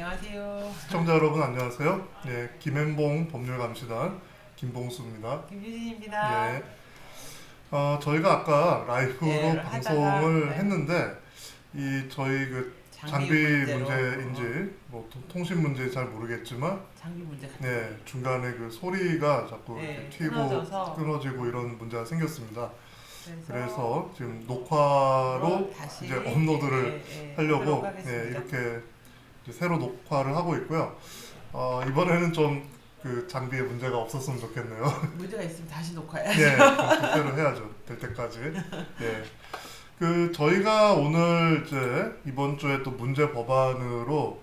안녕하세요. 시청자 여러분 안녕하세요. 예, 김앤봉 법률감시단 김봉수입니다. 김유진입니다. 예, 저희가 아까 예, 라이브로 하다가 방송을 했는데 이 저희 그 장비 문제로 문제인지 뭐 통신 문제인지 잘 모르겠지만 장비 문제 같은 네, 중간에 그 소리가 자꾸 네, 이렇게 튀고 끊어져서. 끊어지고 이런 문제가 생겼습니다. 그래서 그래서 지금 녹화로 다시 이제 업로드를 하려고 하도록 하겠습니다. 이렇게 이제 새로 녹화를 하고 있고요. 이번에는 좀 그 장비에 문제가 없었으면 좋겠네요. 문제가 있으면 다시 녹화해야죠. 예, 그대로 해야죠. 될 때까지. 예. 그 저희가 오늘 이제 이번 주에 또 문제 법안으로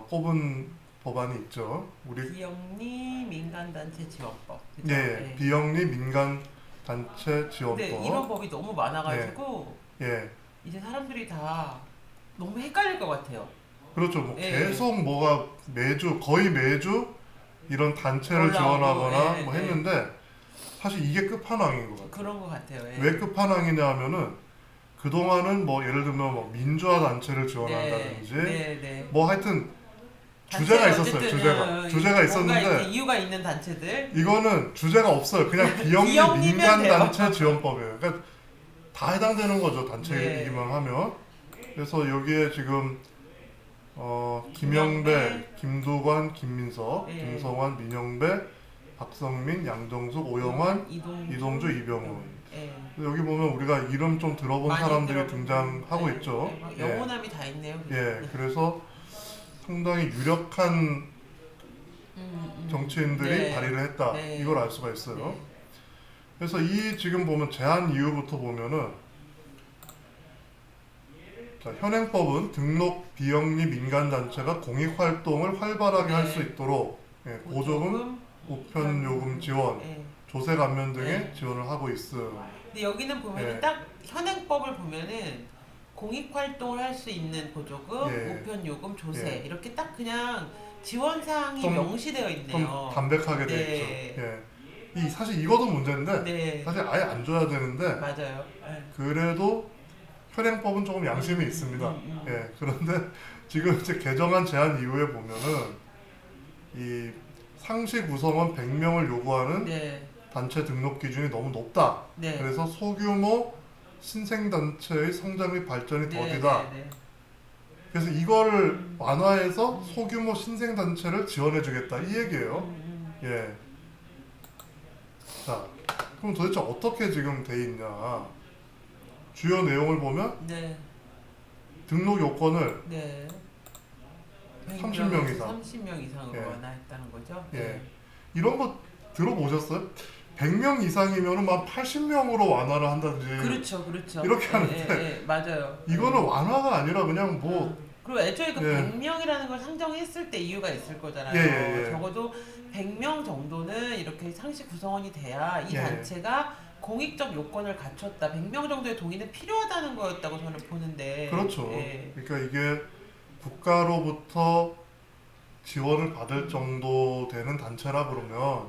뽑은 법안이 있죠. 우리 비영리 민간단체 지원법. 그죠? 예, 네. 비영리 민간 단체 지원법. 근데 이런 법이 너무 많아가지고 예. 이제 사람들이 다 너무 헷갈릴 것 같아요. 그렇죠. 뭐 예. 계속 뭐가 거의 매주 이런 단체를 올라오고, 지원하거나 예, 뭐 예. 했는데 사실 이게 끝판왕인 것 같아요. 그런 것 같아요. 예. 왜 끝판왕이냐 하면은 그동안은 뭐 예를 들면 뭐 민주화 단체를 지원한다든지 네. 뭐 하여튼 주제가 있었어요. 어쨌든 주제가 뭔가 있었는데 이렇게 이유가 있는 단체들. 이거는 주제가 없어요. 그냥 비영리 비영리면 민간 돼요. 단체 지원법이에요. 그러니까 다 해당되는 거죠. 단체이기만 네. 하면. 그래서 여기에 지금 김영배, 김두관, 김민석, 네. 김성환, 민영배, 박성민, 양정숙, 오영환, 이동주, 이병훈. 예. 여기 보면 우리가 이름 좀 들어본 많이 사람들이 들어본- 등장하고 네, 있죠. 네, 막 예. 영혼함이 다 있네요. 예, 그래서 상당히 유력한 정치인들이 네. 발의를 했다. 네. 이걸 알 수가 있어요. 네. 그래서 이 지금 보면 제한 이유부터 보면은 자, 현행법은 등록 비영리 민간단체가 공익활동을 활발하게 네. 할 수 있도록 보조금, 우편요금 지원, 예. 조세 감면 등의 네. 지원을 하고 있어요. 근데 여기는 보면은 예. 딱 현행법을 보면은 공익 활동을 할 수 있는 보조금, 예. 우편 요금, 조세 예. 이렇게 딱 그냥 지원 사항이 좀- 명시되어 좀 있네요. 담백하게 돼 네. 있죠. 예. 사실 이것도 문제인데 네. 사실 아예 안 줘야 되는데 맞아요. 예. 그래도 현행법은 조금 양심이 있습니다. 음. 예. 그런데 지금 이제 개정안 제한 이후에 보면은 이 상시 구성원 100명을 요구하는 네. 단체 등록 기준이 너무 높다. 네. 그래서 소규모 신생단체의 성장 및 발전이 더디다. 네. 그래서 이걸 완화해서 소규모 신생단체를 지원해주겠다. 이 얘기예요. 예. 자, 그럼 도대체 어떻게 지금 돼 있냐. 주요 내용을 보면 네. 등록 요건을 네. 30명 이상. 30명 이상으로 예. 완화했다는 거죠? 예. 이런 거 들어보셨어요? 100명 이상이면 막 80명으로 완화를 한다든지. 그렇죠. 이렇게 예, 하는데 예, 맞아요. 이거는 완화가 아니라 그냥 뭐 그리고 애초에 그 예. 100명이라는 걸 상정했을 때 이유가 있을 거잖아요. 예. 적어도 100명 정도는 이렇게 상시 구성원이 돼야 이 예. 단체가 공익적 요건을 갖췄다. 100명 정도의 동의는 필요하다는 거였다고 저는 보는데. 그렇죠. 예. 그러니까 이게 국가로부터 지원을 받을 정도 되는 단체라 그러면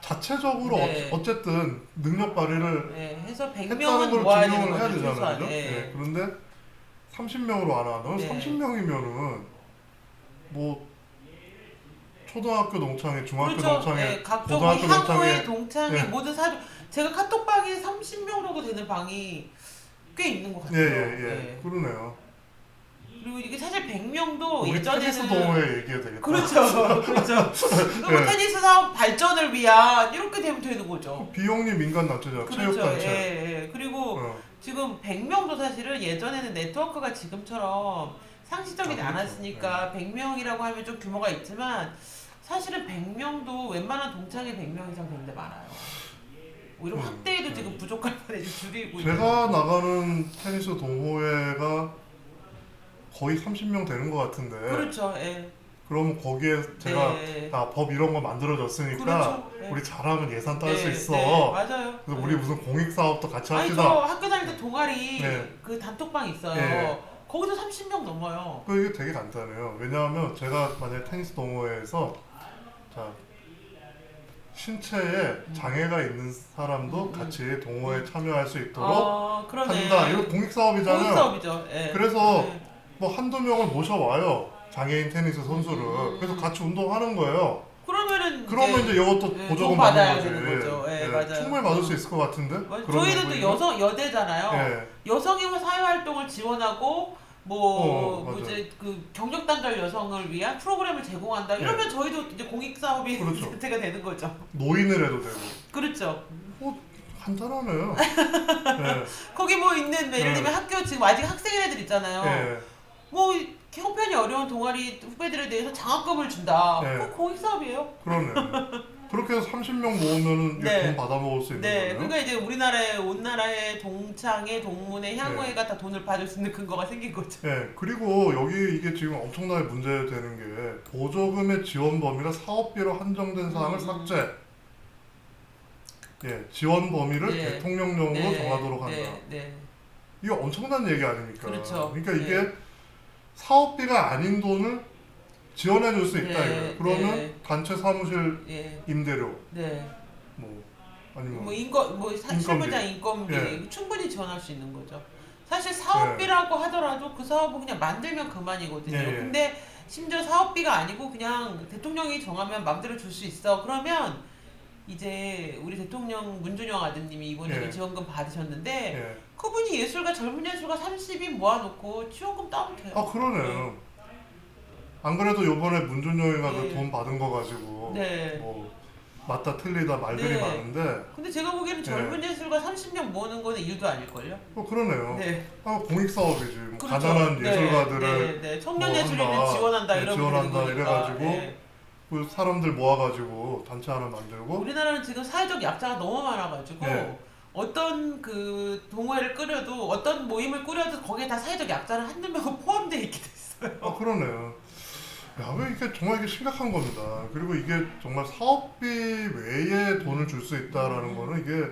자체적으로 네. 어쨌든 능력 발휘를 예, 해서 했다는 100명은 걸 모아야 증명을 되는 해야 거죠. 되잖아요. 최소한. 그죠? 예. 예. 그런데 30명으로 안 하면 네. 30명이면은 뭐 초등학교 동창회, 중학교 그렇죠. 동창회, 예, 각종 고등학교 향후의 동창회 동창회 예. 모든 사주 제가 카톡방에 30명 정도 되는 방이 꽤 있는 것 같아요. 예. 그러네요. 그리고 이게 사실 100명도 우리 테니스 예전에는 동호회 얘기해야 되겠다. 그렇죠. 그리고 예. 테니스 사업 발전을 위한 이렇게 되면 되는 거죠. 비영리 민간 단체죠. 체육 그렇죠. 단체. 예. 그리고 지금 100명도 사실은 예전에는 네트워크가 지금처럼 상시적이지 그렇죠. 않았으니까 100명이라고 하면 좀 규모가 있지만 사실은 100명도 웬만한 동창회 100명 이상 되는 데 많아요. 오히려 확대해도 지금 부족할 뻔해 줄이고 있는 제가 나가는 테니스 동호회가 거의 30명 되는 것 같은데. 그렇죠. 예. 그러면 거기에 제가 네. 법 이런 거 만들어줬으니까 그렇죠. 예. 우리 잘하면 예산 딸 수 있어. 맞아요. 그래서 우리 무슨 공익 사업도 같이 아니 저 합시다. 학교 다닐 때 동아리 네. 그 단톡방 있어요. 네. 거기서 30명 넘어요. 이게 되게 간단해요. 왜냐하면 제가 만약에 테니스 동호회에서 자 신체에 장애가 있는 사람도 같이 동호회에 참여할 수 있도록 그러네. 한다. 이거 공익 사업이잖아요. 공익 사업이죠. 예. 그래서 네. 뭐 한두 명을 모셔와요. 장애인 테니스 선수를. 그래서 같이 운동하는 거예요. 그러면 이제 이것도 돈 보조금 받아야 받는 거지. 되는 거죠. 예, 예, 맞아요. 충분히 받을 수 있을 것 같은데. 그런 저희는 또 정도면? 여대잖아요. 예. 여성의 사회활동을 지원하고 맞아요. 이제 그 경력 단절 여성을 위한 프로그램을 제공한다. 이러면 저희도 이제 공익 사업이 그렇죠. 선택가 되는 거죠. 노인을 해도 되고. 그렇죠. 간단하네요. 예. 거기 뭐 있는 예를 들면 학교 지금 아직 학생인 애들 있잖아요. 예. 뭐 형편이 어려운 동아리 후배들에 대해서 장학금을 준다. 네. 그거 공익 사업이에요. 그러네. 그렇게 해서 30명 모으면은 네. 돈 받아 먹을 수 있는 네, 거네요. 그러니까 이제 우리나라의 온 나라의 동창회, 동문회, 향후회가 다 돈을 받을 수 있는 근거가 생긴 거죠. 네, 그리고 여기 이게 지금 엄청나게 문제되는 게 보조금의 지원 범위가 사업비로 한정된 사항을 삭제. 예, 지원 범위를 네. 대통령령으로 정하도록 한다. 네. 이거 엄청난 얘기 아닙니까? 그렇죠. 그러니까 이게 사업비가 아닌 돈을 지원해 줄 수 있다 이거예요. 그러면 단체 사무실 임대료, 뭐 아니면 실무자 인건비 충분히 지원할 수 있는 거죠. 사실 사업비라고 하더라도 그 사업은 그냥 만들면 그만이거든요. 근데 심지어 사업비가 아니고 그냥 대통령이 정하면 마음대로 줄 수 있어. 그러면 이제 우리 대통령 문준영 아드님이 이번에 지원금 받으셨는데 그분이 예술가 젊은 예술가 30인 모아놓고 지원금 따면 돼요. 아 그러네요. 안 그래도 요번에 문준영이가 그 돈 받은 거 가지고 뭐 맞다 틀리다 말들이 많은데 근데 제가 보기에는 젊은 예술가 30명 모으는 거는 일도 아닐걸요? 그러네요. 공익사업이지. 뭐 그렇죠. 가난한 예술가들을 청년 뭐 예술인을 한다. 지원한다 이러면 지원한다 되는 거니까. 이래가지고 그 사람들 모아가지고 단체 하나 만들고. 우리나라는 지금 사회적 약자가 너무 많아가지고 어떤 그 동호회를 꾸려도 어떤 모임을 꾸려도 거기에 다 사회적 약자는 한두 명은 포함되어 있게 됐어요. 그러네요. 야, 왜 이게 정말 이게 심각한 겁니다. 그리고 이게 정말 사업비 외에 돈을 줄 수 있다라는 거는 이게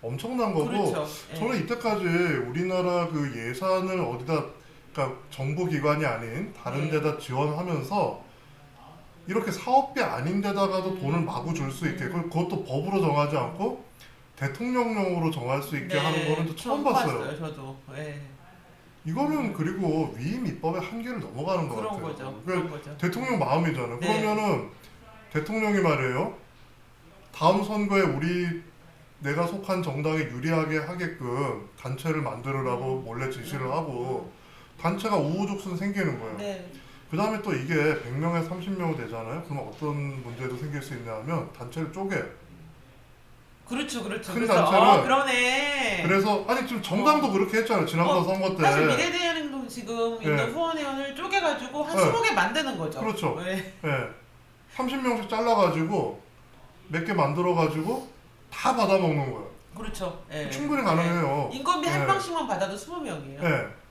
엄청난 거고. 그렇죠. 저는 이때까지 우리나라 그 예산을 어디다, 그러니까 정부 기관이 아닌 다른 데다 지원하면서 이렇게 사업비 아닌 데다가도 돈을 마구 줄 수 있게, 그것도 법으로 정하지 않고 대통령령으로 정할 수 있게 하는 거는 또 처음 봤어요. 저도. 이거는 그리고 위임 입법의 한계를 넘어가는 것 그런 같아요. 거죠. 그러니까 그런 거죠. 대통령 마음이잖아요. 그러면은 대통령이 말이에요. 다음 선거에 내가 속한 정당에 유리하게 하게끔 단체를 만들으라고 몰래 지시를 하고 단체가 우후죽순 생기는 거예요. 그 다음에 또 이게 100명에 30명 되잖아요. 그러면 어떤 문제도 생길 수 있냐 하면 단체를 쪼개요. 그렇죠. 큰 단체는 그러네. 그래서 아니 지금 정당도 그렇게 했잖아요. 지난번 선거 때. 사실 미래대한민국 지금 있는 후원회원을 쪼개가지고 한 20개 만드는 거죠. 그렇죠. 30명씩 잘라가지고 몇 개 만들어가지고 다 받아먹는 거예요. 그렇죠. 충분히 가능해요. 인건비 한 명씩만 받아도 20명이에요.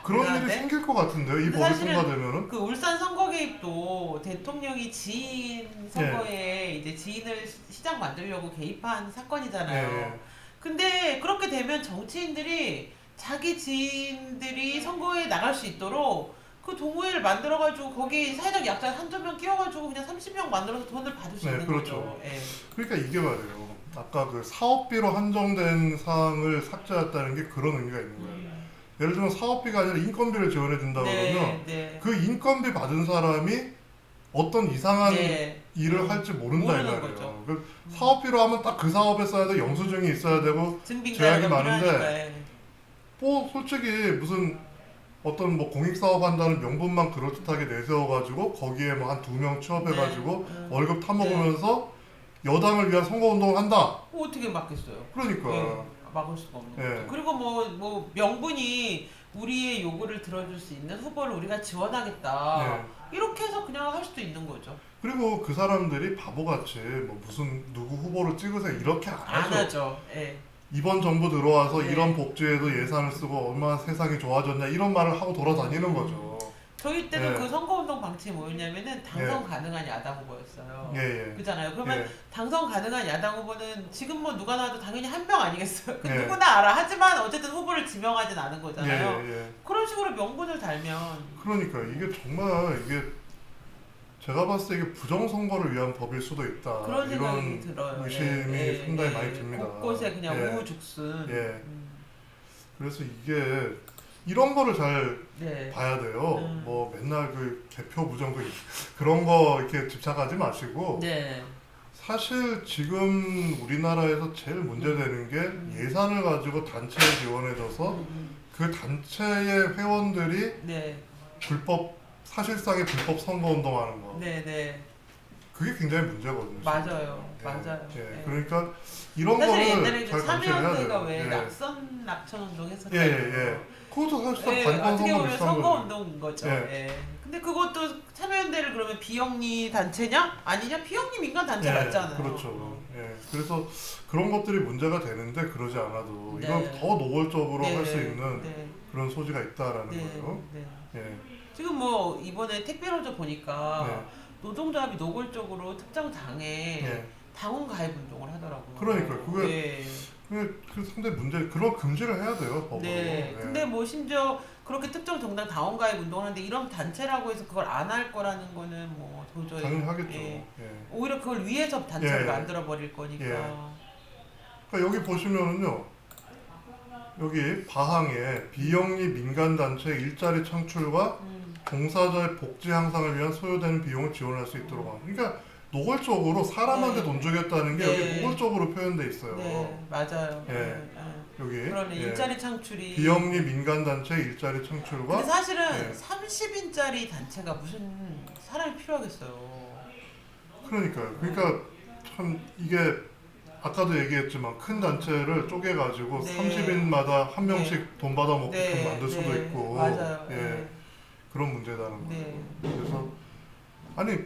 그런 대단한데? 일이 생길 것 같은데요. 이 법이 통과되면은. 그 울산 선거 개입도 대통령이 지인 선거에 이제 지인을 시장 만들려고 개입한 사건이잖아요. 근데 그렇게 되면 정치인들이 자기 지인들이 선거에 나갈 수 있도록 그 동호회를 만들어가지고 거기 사회적 약자 한두 명 끼워가지고 그냥 30명 만들어서 돈을 받을 수 있는 거죠. 그러니까 이게 말이에요. 아까 그 사업비로 한정된 사항을 삭제했다는 게 그런 의미가 있는 거예요. 예를 들면 사업비가 아니라 인건비를 지원해 준다고 그러면 그 인건비 받은 사람이 어떤 이상한 일을 할지 모른다 이 말이에요. 그 사업비로 하면 딱 그 사업에 써야 돼. 영수증이 있어야 되고 제약이 많은데 뭐 솔직히 무슨 어떤 뭐 공익사업 한다는 명분만 그럴듯하게 내세워가지고 거기에 뭐 한 2명 취업해가지고 월급 타먹으면서 여당을 위한 선거운동을 한다. 어떻게 막겠어요? 그러니까 막을 수가 없는 거죠. 그리고 뭐 명분이 우리의 요구를 들어줄 수 있는 후보를 우리가 지원하겠다. 이렇게 해서 그냥 할 수도 있는 거죠. 그리고 그 사람들이 바보같이 뭐 무슨 누구 후보를 찍으세요 이렇게 안 하죠. 이번 정부 들어와서 이런 복지에도 예산을 쓰고 얼마나 세상이 좋아졌냐 이런 말을 하고 돌아다니는 거죠. 저희 때도 그 선거운동 방침이 뭐였냐면은 당선 가능한 야당 후보였어요. 그잖아요. 그러면 당선 가능한 야당 후보는 지금 뭐 누가 나와도 당연히 한 명 아니겠어요? 누구나 알아. 하지만 어쨌든 후보를 지명하진 않은 거잖아요. 그런 식으로 명분을 달면. 그러니까 이게 정말 이게 제가 봤을 때 이게 부정선거를 위한 법일 수도 있다. 그런 생각이 들어요. 의심이 상당히 많이 듭니다. 곳곳에 그냥 우후죽순. 그래서 이게 이런 거를 잘 봐야 돼요. 뭐 맨날 그 개표 부정부 그런 거 이렇게 집착하지 마시고 네. 사실 지금 우리나라에서 제일 문제되는 게 예산을 가지고 단체에 지원해줘서 그 단체의 회원들이 네. 사실상의 불법 선거운동하는 거. 네. 그게 굉장히 문제거든요. 맞아요. 예. 맞아요. 예. 네. 그러니까 이런 사실 거를 옛날에 잘 감시해야 참여연대가 돼요. 왜 예. 낙천 운동 예, 했었잖아요. 예. 그것도 사실상 예, 관권 어떻게 선거 보면 비슷한 선거 거죠. 운동인 거죠. 예. 예. 근데 그것도 참여연대를 그러면 비영리 단체냐? 아니냐? 비영리 민간 단체 예, 맞잖아요. 그렇죠. 예. 그래서 그런 것들이 문제가 되는데 그러지 않아도 네. 이건 더 노골적으로 네. 할 수 있는 네. 그런 소지가 있다라는 네. 거예요. 네. 예. 지금 뭐 이번에 택배로조 보니까 네. 노동조합이 노골적으로 특정 당에 예. 당원 가입 운동을 하더라고요. 그러니까요. 그게 네. 그 상당히 그런 금지를 해야 돼요, 법으로. 네. 예. 근데 뭐 심지어 그렇게 특정 정당 당원 가입 운동을 하는데 이런 단체라고 해서 그걸 안 할 거라는 거는 뭐 도저히 당연히 하겠죠. 예. 예. 오히려 그걸 위해서 단체를 예. 만들어 버릴 거니까. 예. 그러니까 여기 보시면은요. 여기 바항에 비영리 민간단체 일자리 창출과 종사자의 복지 향상을 위한 소요되는 비용을 지원할 수 있도록 하는. 그러니까 노골적으로 사람한테 네. 돈 주겠다는 게 네. 여기 노골적으로 표현돼 있어요. 네, 맞아요. 예. 네. 여기 그러네. 예. 일자리 창출이. 비영리 민간단체 일자리 창출과 근데 사실은 예. 30인짜리 단체가 무슨 사람이 필요하겠어요. 그러니까요. 그러니까 참 이게 아까도 얘기했지만 큰 단체를 쪼개가지고 네. 30인마다 한 명씩 돈 받아먹게끔 네, 만들 수도 네, 있고 맞아요. 예, 네. 그런 문제다는 거예요. 네. 그래서 아니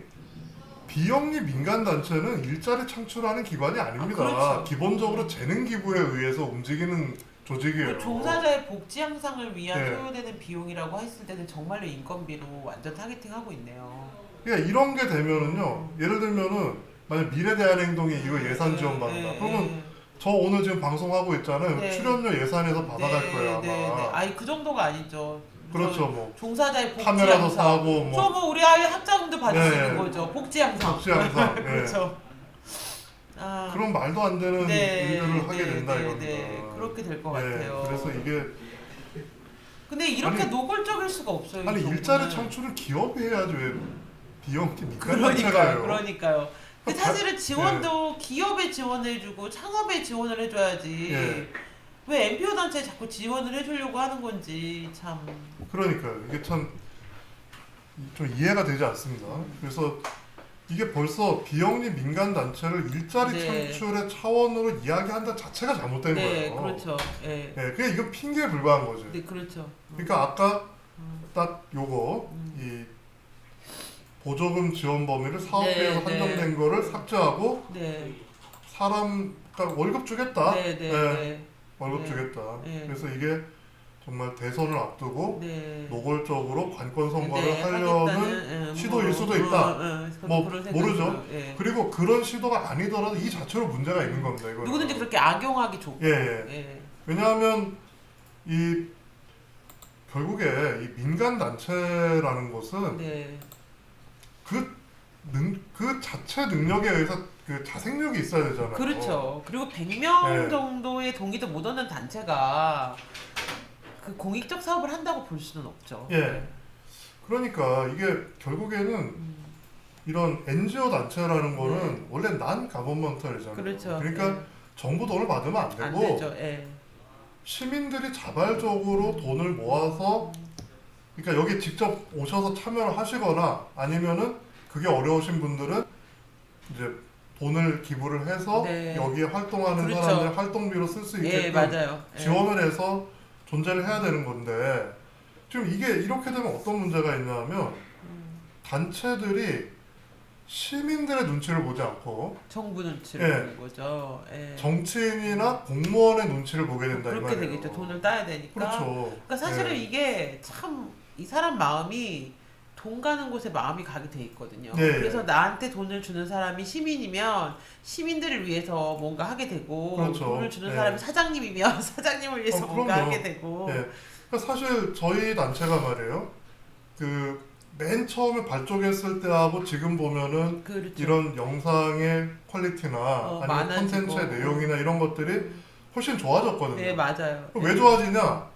비영리 민간 단체는 일자리 창출하는 기관이 아닙니다. 그렇죠. 기본적으로 재능 기부에 의해서 움직이는 조직이에요. 그 종사자의 복지 향상을 위한 네. 소요되는 비용이라고 했을 때는 정말로 인건비로 완전 타겟팅하고 있네요. 그러니까 이런 게 되면은요. 예를 들면은 만약 미래대한행동이 이거 예산 지원받는다. 네, 그러면 네. 저 오늘 지금 방송하고 있잖아요. 네. 출연료 예산에서 받아갈 거예요 아마. 네. 아니 그 정도가 아니죠. 그렇죠 뭐. 종사자의 복지 카메라도 향상. 사고 뭐. 저 뭐 우리 아이 학자금도 받을 수 네. 있는 거죠. 복지 향상. 복지 향상. 예. 그렇죠. 아, 그런 말도 안 되는 일들을 하게 된다 이겁니다. 네. 그렇게 될 것 네, 같아요. 그래서 이게 근데 이렇게 아니, 노골적일 수가 없어요. 이 아니 정도는. 일자리 창출을 기업이 해야지 왜 비영리 민간 그러니까요. 단체가요? 그러니까요. 근데 사실은 예. 지원도 기업에 지원해주고 창업에 지원을 해줘야지. 예. 왜 NPO 단체에 자꾸 지원을 해주려고 하는 건지 참. 그러니까요. 이게 참 좀 이해가 되지 않습니다. 그래서 이게 벌써 비영리 민간 단체를 일자리 네. 창출의 차원으로 이야기한다 자체가 잘못된 네, 거예요. 그렇죠. 예. 예, 그냥 이건 핑계에 불과한 거지. 네, 그렇죠. 그러니까 아까 음. 딱 요거 이 보조금 지원 범위를 사업비에서 네, 한정된 거를 삭제하고 네, 사람 그러니까 월급 주겠다. 네, 네, 예, 네, 월급 네. 주겠다. 네. 그래서 이게 정말 대선을 앞두고 네. 노골적으로 관권 선거를 네, 하려는 하겠다는, 시도일 수도 있다. 뭐 그런 생각이 모르죠. 들어요. 예. 그리고 그런 시도가 아니더라도 이 자체로 문제가 있는 겁니다. 이거 누구든지 그렇게 악용하기 좋고. 예, 예. 예. 왜냐하면 이 결국에 이 민간 단체라는 것은 네. 그 자체 능력에 의해서 그 자생력이 있어야 되잖아요. 그렇죠. 그리고 100명 네. 정도의 동의도 못 얻는 단체가 그 공익적 사업을 한다고 볼 수는 없죠. 예. 그러니까 이게 결국에는 음, 이런 NGO 단체라는 거는 네. 원래 난 가버먼털이잖아요. 그렇죠. 그러니까 정부 돈을 받으면 안 예. 되고 안 되죠. 예. 시민들이 자발적으로 돈을 모아서 그러니까 여기 직접 오셔서 참여를 하시거나 아니면은 그게 어려우신 분들은 이제 돈을 기부를 해서 네. 여기에 활동하는 그렇죠. 사람들 활동비로 쓸 수 예, 있게끔 맞아요. 예. 지원을 해서 존재를 해야 되는 건데 지금 이게 이렇게 되면 어떤 문제가 있냐면 단체들이 시민들의 눈치를 보지 않고 정부 눈치를 예. 보는 거죠. 예. 정치인이나 공무원의 눈치를 보게 된다 이 그렇게 말이에요. 되겠죠. 돈을 따야 되니까. 그렇죠. 그러니까 사실은 예. 이게 참 이 사람 마음이 돈 가는 곳에 마음이 가게 돼 있거든요. 네. 그래서 나한테 돈을 주는 사람이 시민이면 시민들을 위해서 뭔가 하게 되고 그렇죠. 돈을 주는 네. 사람이 사장님이면 사장님을 위해서 뭔가 그럼요. 하게 되고 예. 그러니까 사실 저희 단체가 말이에요. 그 맨 처음에 발족했을 때하고 지금 보면은 그렇죠. 이런 영상의 퀄리티나 아니면 많아지고. 콘텐츠의 내용이나 이런 것들이 훨씬 좋아졌거든요. 네, 맞아요. 왜 좋아지냐?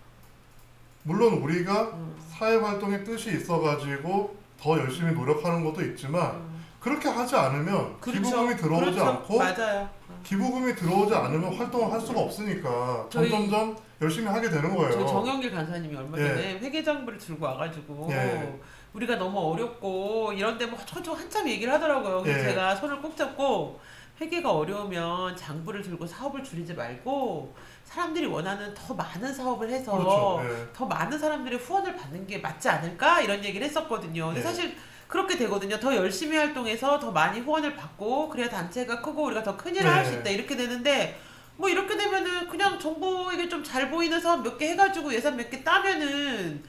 물론 우리가 사회 활동에 뜻이 있어가지고 더 열심히 노력하는 것도 있지만 그렇게 하지 않으면 그렇죠. 기부금이 들어오지 그렇죠. 않고 맞아요. 기부금이 들어오지 않으면 활동을 할 수가 없으니까 저희- 점점점 열심히 하게 되는 거예요. 저 정영길 간사님이 얼마 예. 전에 회계장부를 들고 와가지고 예. 우리가 너무 어렵고 이런데 뭐 한참 얘기를 하더라고요. 그래서 예. 제가 손을 꼭 잡고 회계가 어려우면 장부를 들고 사업을 줄이지 말고 사람들이 원하는 더 많은 사업을 해서 그렇죠. 예. 더 많은 사람들의 후원을 받는 게 맞지 않을까 이런 얘기를 했었거든요. 근데 예. 사실 그렇게 되거든요. 더 열심히 활동해서 더 많이 후원을 받고 그래야 단체가 크고 우리가 더 큰 일을 할 수 네. 있다 이렇게 되는데 뭐 이렇게 되면은 그냥 정부에게 좀 잘 보이는 사업 몇 개 해가지고 예산 몇 개 따면은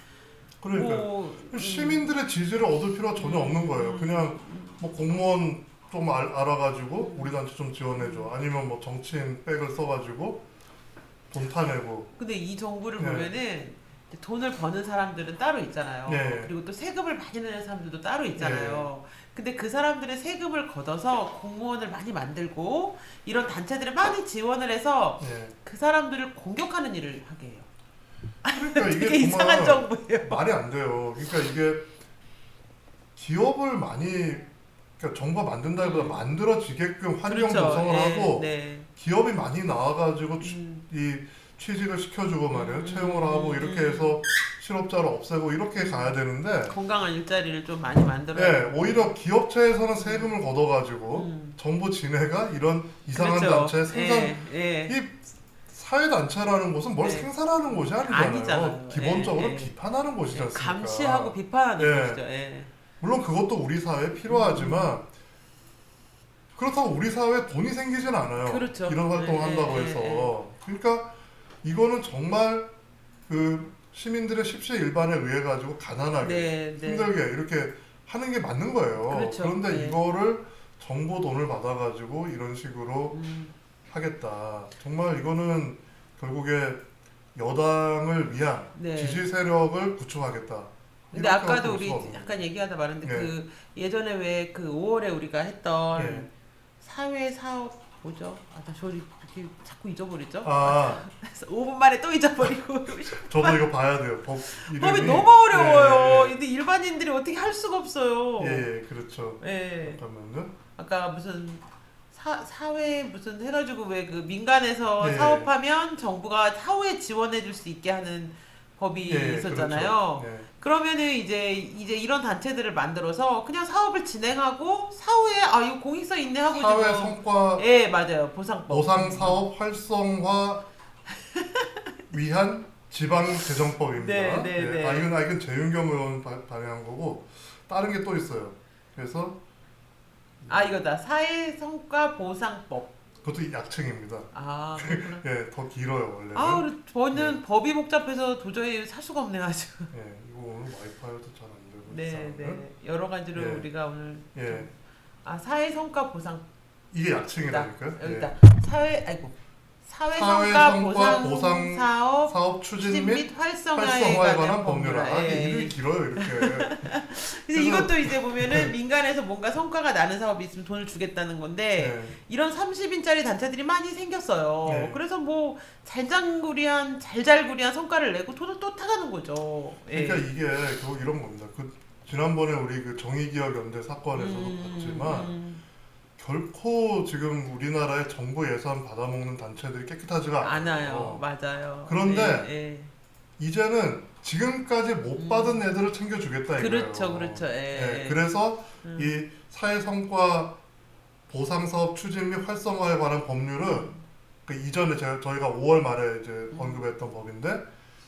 그러니까 뭐 시민들의 지지를 얻을 필요가 전혀 없는 거예요. 그냥 뭐 공무원 좀 알아가지고 우리 단체 좀 지원해줘. 아니면 뭐 정치인 백을 써가지고 돈 타내고. 근데 이 정부를 네. 보면은 돈을 버는 사람들은 따로 있잖아요. 네. 그리고 또 세금을 많이 내는 사람들도 따로 있잖아요. 근데 그 사람들의 세금을 걷어서 공무원을 많이 만들고 이런 단체들에 많이 지원을 해서 예. 그 사람들을 공격하는 일을 하게 해요. 그러니까 되게 이게 이상한 정말 정부예요. 말이 안 돼요. 그러니까 이게 기업을 많이 그러니까 정부가 만든다기보다 만들어지게끔 환경 조성을 하고 네. 기업이 많이 나와가지고 음, 이 취직을 시켜주고 말이에요. 채용을 하고 이렇게 해서 실업자를 없애고 이렇게 가야 되는데 건강한 일자리를 좀 많이 만들어야 네, 되고. 오히려 기업체에서는 세금을 걷어가지고 정부 진해가 이런 이상한 그렇죠. 단체 생산 예. 이 사회단체라는 곳은 뭘 네. 생산하는 곳이 아니잖아요. 아니잖아요. 기본적으로 예. 비판하는 곳이지 않습니까? 감시하고 비판하는 예. 것이죠. 예. 물론 그것도 우리 사회에 필요하지만 그렇다고 우리 사회에 돈이 생기진 않아요. 그렇죠. 이런 활동을 예, 한다고 예, 해서. 그러니까 이거는 정말 그 시민들의 십시일반에 의해 가지고 가난하게 네, 네. 힘들게 이렇게 하는 게 맞는 거예요. 그렇죠. 그런데 네. 이거를 정부 돈을 받아가지고 이런 식으로 하겠다. 정말 이거는 결국에 여당을 위한 네. 지지 세력을 구축하겠다. 근데 이렇게 아까도 볼 우리 수가 없는 약간 얘기하다 말았는데 예. 그 예전에 왜 그 5월에 우리가 했던 예. 사회 사업 뭐죠? 저 이렇게 자꾸 잊어버리죠? 아, 5분 만에 또 잊어버리고 저도 이거 봐야 돼요. 법이 이름이. 너무 어려워요. 예, 근데 일반인들이 어떻게 할 수가 없어요. 예, 예, 그렇죠. 예. 잠깐만요. 아까 무슨 사회 무슨 해가지고 왜 그 민간에서 예. 사업하면 정부가 사후에 지원해줄 수 있게 하는 법이 예, 있었잖아요. 그렇죠. 예. 그러면은 이제 이런 단체들을 만들어서 그냥 사업을 진행하고 사후에 이거 공익성 있네 하고 사회 지금 성과 예 맞아요 보상법 보상 사업 활성화 위한 지방 재정법입니다. 네, 네, 예. 네. 이건 재윤경 의원 발의한 거고 다른 게 또 있어요. 그래서 이거다 사회 성과 보상법 그것도 약칭입니다. 그렇구나. 예, 더 길어요 원래는. 그리고 저는 법이 복잡해서 도저히 살 수가 없네 가지고 예, 이거 오늘 와이파이도 잘 안 되고. 네, 이상하네. 네. 여러 가지로 예. 우리가 오늘 예, 사회 성과 보상 이게 약칭이라니까요. 여기 예. 있다. 사회 사회 성과 성과 보상 보상 사업 사업 추진 및 활성화에 활성화에 관한 관한 법률안. 예, 예. 이름이 길어요 이렇게. 근데 그래서- 이것도 이제 보면은 민간에서 뭔가 성과가 나는 사업이 있으면 돈을 주겠다는 건데 예. 이런 30인짜리 단체들이 많이 생겼어요. 네. 그래서 뭐 잘잘구리한 성과를 내고 돈을 또 타가는 거죠. 예. 그러니까 이게 결국 이런 겁니다. 지난번에 우리 그 정의기업연대 사건에서도 봤지만 결코 지금 우리나라의 정부 예산 받아먹는 단체들이 깨끗하지가 않아요. 맞아요. 그런데 예, 이제는 지금까지 못 받은 애들을 챙겨주겠다 이거예요. 그렇죠. 예. 그래서 이 사회성과 보상사업 추진 및 활성화에 관한 법률은 그 이전에 저희가 5월 말에 이제 언급했던 법인데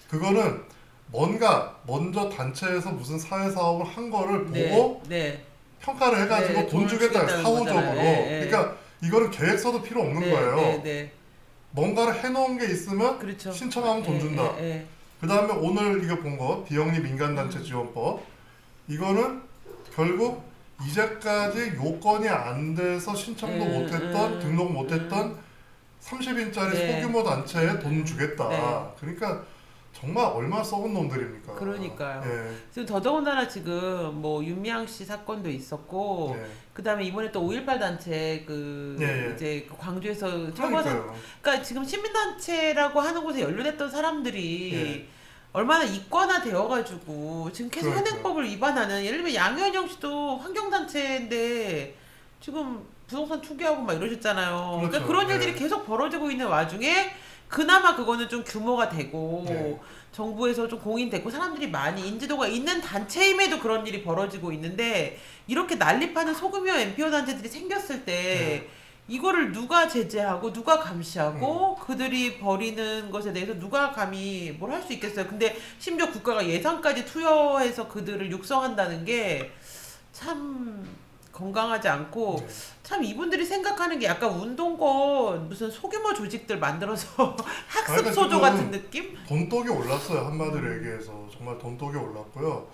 그거는 뭔가 먼저 단체에서 무슨 사회사업을 한 거를 보고 네. 평가를 해가지고 네, 돈 돈을 주겠다 주겠다는 사후적으로. 거잖아요. 예. 그러니까 이거는 계획서도 필요 없는 거예요. 네. 뭔가를 해놓은 게 있으면 그렇죠. 신청하면 돈 준다. 예. 그 다음에 오늘 이거 본 거 비영리 민간단체 지원법 이거는 결국 이제까지 요건이 안 돼서 신청도 못했던 등록 못했던 30인짜리 네. 소규모 단체에 돈 주겠다. 네. 그러니까 정말 얼마나 썩은 놈들입니까. 그러니까요. 예. 지금 더더군다나 지금 뭐 윤미향 씨 사건도 있었고 예. 그다음에 이번에 또 5.18 단체 예. 이제 그 광주에서 처벌 그러니까요. 그러니까 지금 시민단체라고 하는 곳에 연루됐던 사람들이 예. 얼마나 이권화되어가지고 지금 계속 그렇죠. 현행법을 위반하는, 예를 들면 양현영 씨도 환경단체인데 지금 부동산 투기하고 막 이러셨잖아요. 그러니까 그렇죠. 그런 네. 일들이 계속 벌어지고 있는 와중에 그나마 그거는 좀 규모가 되고 네. 정부에서 좀 공인됐고 사람들이 많이 인지도가 있는 단체임에도 그런 일이 벌어지고 있는데, 이렇게 난립하는 소규모 NPO 단체들이 생겼을 때 네. 이거를 누가 제재하고 누가 감시하고 그들이 벌이는 것에 대해서 누가 감히 뭘 할 수 있겠어요. 근데 심지어 국가가 예산까지 투여해서 그들을 육성한다는 게 참 건강하지 않고, 네. 참 이분들이 생각하는 게 약간 운동권 무슨 소규모 조직들 만들어서 학습 그러니까 소조 지금 같은 느낌? 돈독이 올랐어요. 한마디로 얘기해서 정말 돈독이 올랐고요.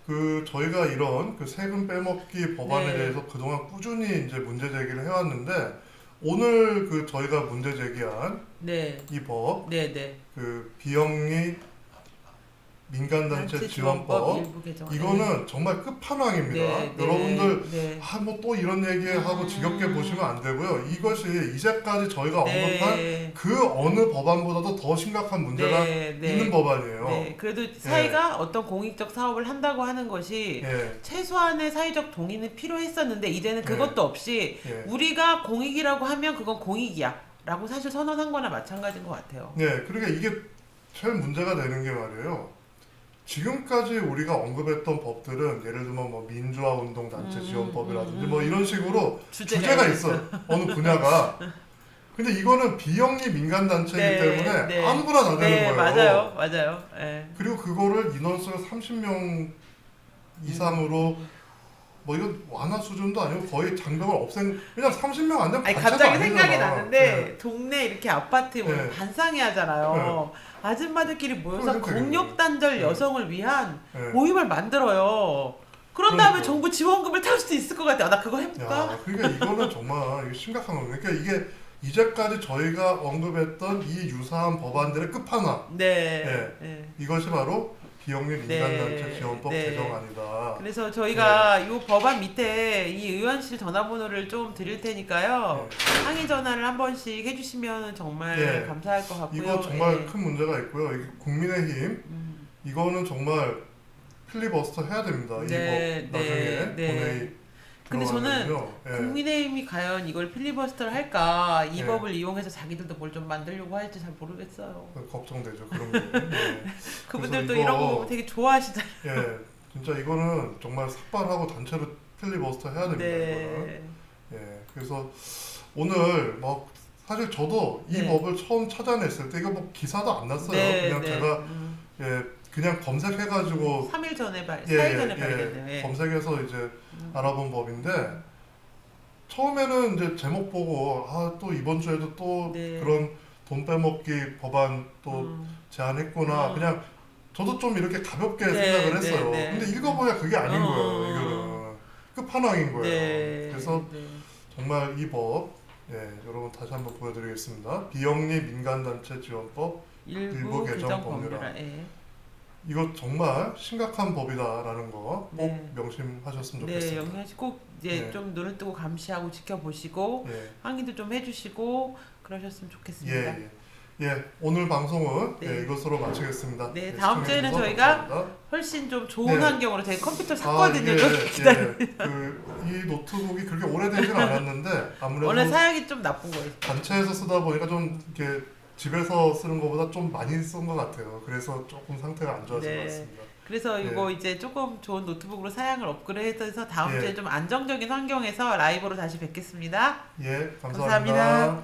그 저희가 이런 그 세금 빼먹기 법안에 네. 대해서 그동안 꾸준히 이제 문제 제기를 해왔는데, 오늘 그 저희가 문제 제기한 네, 이 법, 네, 네. 그 비영리 민간단체 지원법, 일부 개정. 이거는 정말 끝판왕입니다. 네, 네, 여러분들 네. 뭐 또 이런 얘기하고 지겹게 보시면 안 되고요. 이것이 이제까지 저희가 언급한 네. 그 어느 법안보다도 더 심각한 문제가 네, 네. 있는 법안이에요. 네, 그래도 사회가 어떤 공익적 사업을 한다고 하는 것이 예, 최소한의 사회적 동의는 필요했었는데, 이제는 그것도 없이 예. 우리가 공익이라고 하면 그건 공익이야 라고 사실 선언한 거나 마찬가지인 것 같아요. 네, 그러니까 이게 제일 문제가 되는 게 말이에요. 지금까지 우리가 언급했던 법들은 예를 들면 뭐 민주화 운동 단체 지원법이라든지 뭐 이런 식으로 주제가 있어, 어느 분야가. 근데 이거는 비영리 민간 단체이기 네, 때문에 네. 아무거나 다 되는 네, 거예요. 맞아요, 맞아요. 네. 그리고 그거를 인원수가 30명 이상으로 뭐 이거 완화 수준도 아니고 거의 장벽을 없앤, 그냥 30명 안 되면 아니, 단체가 갑자기 아니잖아. 생각이 나는데 네. 동네 이렇게 아파트 뭐 네. 반상회 하잖아요. 아줌마들끼리 모여서 그러니까 공력단절 네. 여성을 위한 네. 모임을 만들어요. 그런 다음에 그러니까. 정부 지원금을 탈 수도 있을 것 같아요. 나 그거 해볼까? 야, 그러니까 이거는 정말 이거 심각한 겁니다. 그러니까 이게 이제까지 저희가 언급했던 이 유사한 법안들의 끝판왕. 네. 네. 네. 이것이 바로 비영리 민간단체 네. 지원법 네. 개정안이다. 그래서 저희가 네. 이 법안 밑에 이 의원실 전화번호를 좀 드릴 테니까요. 항의 전화를 한 번씩 해주시면 정말 네. 감사할 것 같고요. 이거 정말 예. 큰 문제가 있고요. 이게 국민의힘 이거는 정말 필리버스터 해야 됩니다. 네, 이 법 나중에 네, 네. 본회의 근데 저는 들어가면요. 예. 국민의힘이 과연 이걸 필리버스터를 할까, 이 네. 법을 이용해서 자기들도 뭘 좀 만들려고 할지 잘 모르겠어요. 걱정되죠. 그런 게. 네. 그분들도 그래서 이런 거 이거- 보면 되게 좋아하시잖아요. 예, 진짜 이거는 정말 삭발하고 단체로 필리버스터 해야 됩니다. 이거는. 네. 예, 그래서 오늘 뭐 사실 저도 이 네. 법을 처음 찾아냈을 때 이거 뭐 기사도 안 났어요. 그냥 제가 그냥 검색해가지고 3일 전에 4일 예, 전에 예, 발견돼요. 예. 검색해서 이제 알아본 법인데, 처음에는 이제 제목 보고 또 이번 주에도 또 네. 그런 돈 빼먹기 법안 또 제안했구나. 그냥 저도 좀 이렇게 가볍게 네, 생각을 했어요. 네, 네. 근데 읽어보야 그게 아닌 거예요. 이거는 끝판왕인 거예요. 네. 그래서 네. 정말 이 법, 여러분 다시 한번 보여드리겠습니다. 비영리 민간단체 지원법 일부 개정 법률안. 예. 이거 정말 심각한 법이다라는 거 꼭 네. 명심하셨으면 네, 좋겠습니다. 영희씨 꼭 이제 네. 좀 눈을 뜨고 감시하고 지켜보시고 예, 항의도 좀 해주시고 그러셨으면 좋겠습니다. 예, 예. 예, 오늘 방송은 네. 이것으로 마치겠습니다. 네, 예, 다음 주에는 시청해주셔서 저희가 감사합니다. 훨씬 좀 좋은 네. 환경으로 제가 컴퓨터 샀거든요. 이게, 좀 기다려. 이 노트북이 그렇게 오래되지는 않았는데 아무래도 원래 사양이 좀 나쁜 거예요. 단체에서 쓰다 보니까 좀 이렇게 집에서 쓰는 것보다 좀 많이 쓴 것 같아요. 그래서 조금 상태가 안 좋아진 네. 것 같습니다. 그래서 네. 이거 이제 조금 좋은 노트북으로 사양을 업그레이드해서 다음 예. 주에 좀 안정적인 환경에서 라이브로 다시 뵙겠습니다. 예, 감사합니다.